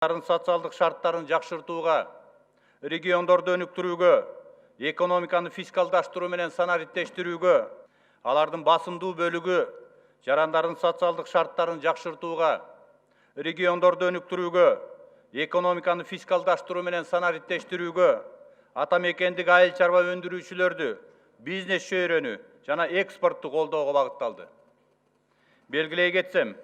Социалдык шарттарын жакшыртууга, региондорду өнүктүрүүгө, экономиканы фискалдаштыруу менен санариттештирүүгө, алардын басымдуу бөлүгү жарандардын социалдык шарттарын жакшыртууга, региондорду өнүктүрүүгө, экономиканы фискалдаштыруу менен санариттештирүүгө, ата мекендик айыл чарба өндүрүүчүлөрдү, бизнес чөйрөнү жана экспортту колдоого багытталды. Белгилей кетсем,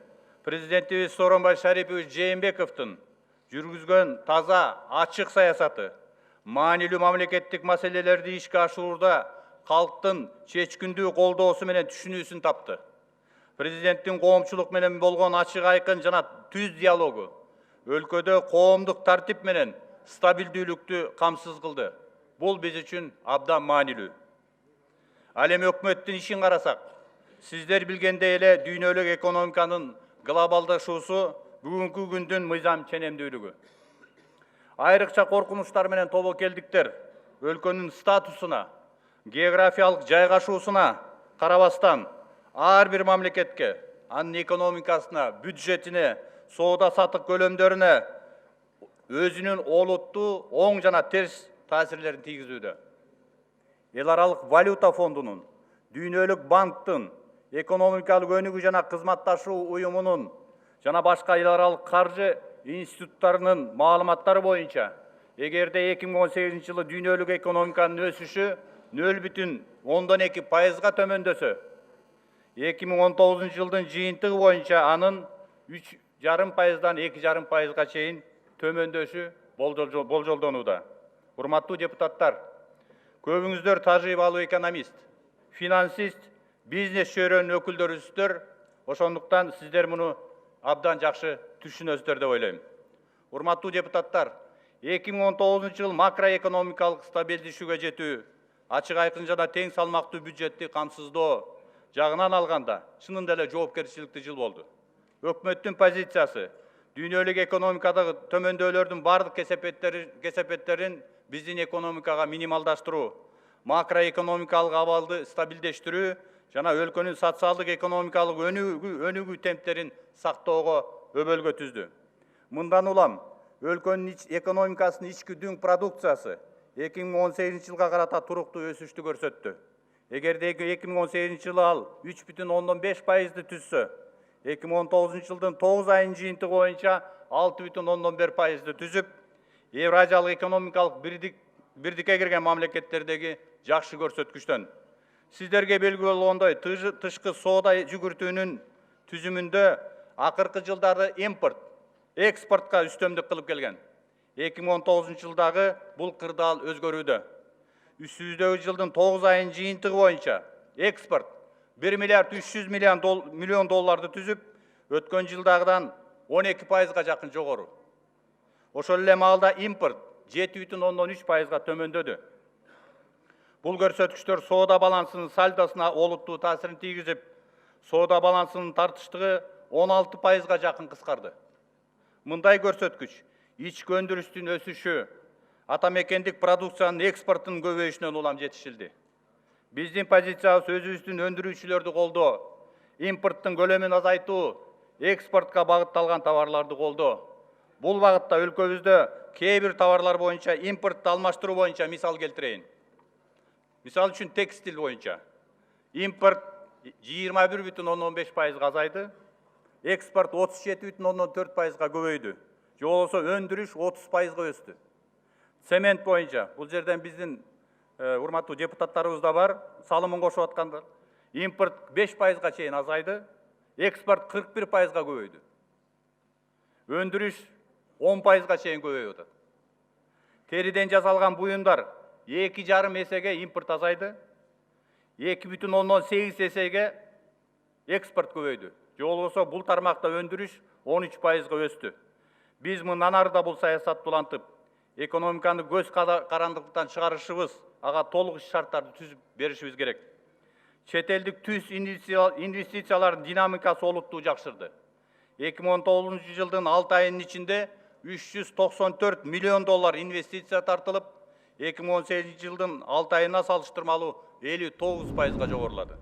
президентибиз Сооронбай Шарипович Жээнбековдун жүргүзгөн таза, ачык саясаты, маанилүү мамлекеттик маселелерди ишке ашырууда калктын чечкиндүү колдоосу менен түшүнүүсүн тапты. Президенттин коомчулук менен болгон ачык айкын жана түз диалогу өлкөдө коомдук тартип менен стабилдүүлүктү камсыз кылды. Бул биз үчүн абдан маанилүү. Ал эми өкмөттүн ишин карасак, сиздер билгендей эле дүйнөлүк экономиканын глобалдашуусу бүгүнкү күндүн мыйзам ченемдүүлүгү. Айрыкча коркунучтар менен тобокелдиктер өлкөнүн статусуна, географиялык жайгашуусуна карабастан ар бир мамлекетке, анын экономикасына, бюджетине, соода сатык көлөмдөрүнө өзүнүн олуттуу оң жана терс таасирлерин тийгизүүдө. Эл аралык валюта фондунун, дүйнөлүк банктын, экономикалык өнүгүү жана кызматташуу уюмунун жана башка эл аралык каржы институттарынын маалыматтары боюнча, эгерде 2018 жылы дүйнөлүк экономиканын өсүшү 0,2% төмөндөсө, 2019 жылдын жыйынтыгы боюнча анын 3,5%дан 2,5%га чейин төмөндөшү болжолдонууда. Урматтуу депутаттар, көбүңүздөр тажрыйбалуу экономист, финансист, бизнес чөйрөнүн өкүлдөрүсүздөр, ошондуктан сиздер муну абдан жакшы түшүнөсүздөр деп ойлойм. Урматтуу депутаттар, 2019 жыл макроэкономикалык стабилдешүүгө жетүү, ачык айкын жана тең салмактуу бюджетти камсыздоо жагынан алганда чынында эле жоопкерчиликтүү жыл болду. Өкмөттүн позициясы дүйнөлүк экономикадагы төмөндөөлөрдүн бардык кесепеттерин биздин экономикага минималдаштыруу, макроэкономикалык абалды стабилдештирүү жана өлкөнүн социалдык экономикалык өнүгүү темптерин сактоого өбөлгө түздү. Мындан улам өлкөнүн экономикасынын ички дүң продукциясы 2018 жылга карата туруктуу өсүштү көрсөттү. Эгерде 2018 жылы ал 3,5%ды түзсө, 2019 жылдын 9 айынын жыйынтыгы боюнча 6,1%ды түзүп, Евразиялык экономикалык бирдикке кирген мамлекеттердеги жакшы көрсөткүчтөн. Сиздерге белгилүү болгондой, тышкы соода жүгүртүүнүн түзүмүндө акыркы жылдары импорт, экспортко үстөмдүк кылып келген. 2019 жылдагы бул кырдаал өзгөрүүдө. Үстүбүздөгү жылдын 9 айынын жыйынтыгы боюнча экспорт 1 миллиард 300 миллион долларды түзүп, өткөн жылдагыдан 12%га жакын жогору. Ошол эле маалда импорт 7,3%га төмөндөдү. Бул көрсөткүчтөр соода балансынын сальдосуна олуттуу таасирин тийгизип, соода балансынын тартыштыгы 16%га жакын кыскарды. Мындай көрсөткүч ички өндүрүштүн өсүшү, ата мекендик продукциянын экспортунун көбөйүшүнөн улам жетишилди. Биздин позициябыз өзүбүздүн өндүрүүчүлөрдү колдоо, импорттун көлөмүн азайтуу, экспортко багытталган товарларды колдоо. Бул багытта өлкөбүздө кээ бир товарлар боюнча импортту алмаштыруу боюнча мисал келтирейин. Мисал үчүн текстиль боюнча импорт 21,15%га азайды, экспорт 37,4%га көбөйдү. Же болбосо өндүрүш 30%га өстү. Цемент боюнча, бул жерден биздин урматтуу депутаттарыбыз да бар, салымын кошуп аткандар. Импорт 5%га чейин азайды, экспорт 41%га көбөйдү. Өндүрүш 10%га чейин көбөйүп атат. Териден жасалган буюмдар 2,5 эсеге импорт азайды, 2,8 эсеге экспорт көбөйдү. Же болбосо бул тармакта өндүрүш 13%га өстү. Биз мындан ары да бул саясатты улантып, экономиканы көз карандыктан чыгарышыбыз, ага толук шарттарды түзүп беришибиз керек. Чет элдик түз инвестициялардын динамикасы олуттуу жакшырды. 2019 жылдын 6 айынын ичинде 394 миллион доллар инвестиция тартылып, 2018 жылдын 6 айына салыштырмалуу 59%га жогорулады.